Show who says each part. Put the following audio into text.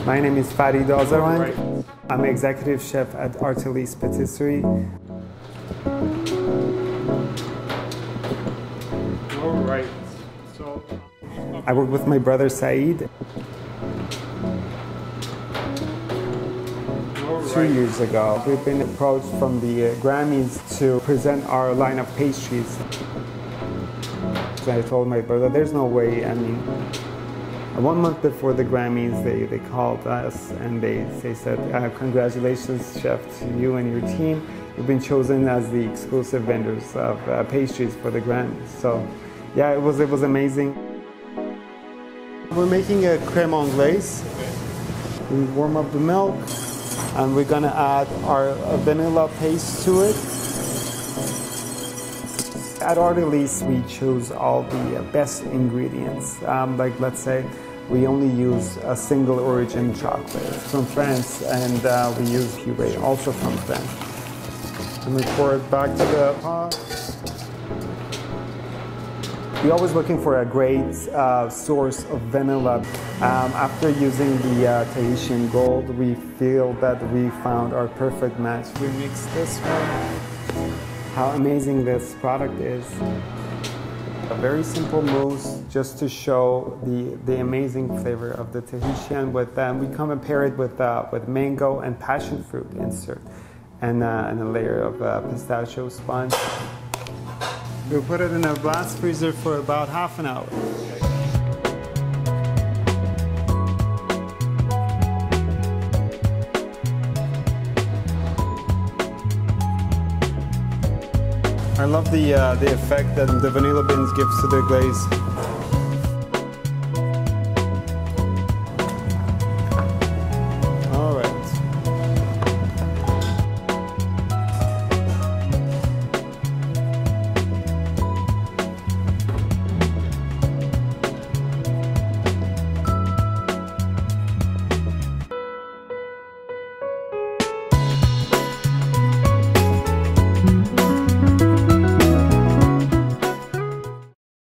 Speaker 1: My name is Farid Azarang. I'm executive chef at Artelice Patisserie.
Speaker 2: All right. So
Speaker 1: I work with my brother Saeed. 2 years ago, we've been approached from the Grammys to present our line of pastries. So I told my brother, there's no way. I mean, 1 month before the Grammys, they called us and they said, congratulations, chef, to you and your team. You've been chosen as the exclusive vendors of pastries for the Grammys. So yeah, it was amazing. We're making a creme anglaise. We warm up the milk and we're gonna add our vanilla paste to it. At Artelice, we choose all the best ingredients. Like let's say, we only use a single origin chocolate from France, and we use puree also from France. And we pour it back to the pot. We're always looking for a great source of vanilla. After using the Tahitian Gold, we feel that we found our perfect match. We mix this one. How amazing this product is. A very simple mousse just to show the amazing flavor of the Tahitian. With we come and pair it with mango and passion fruit insert and a layer of pistachio sponge. We'll put it in a blast freezer for about half an hour. I love the effect that the vanilla beans gives to the glaze.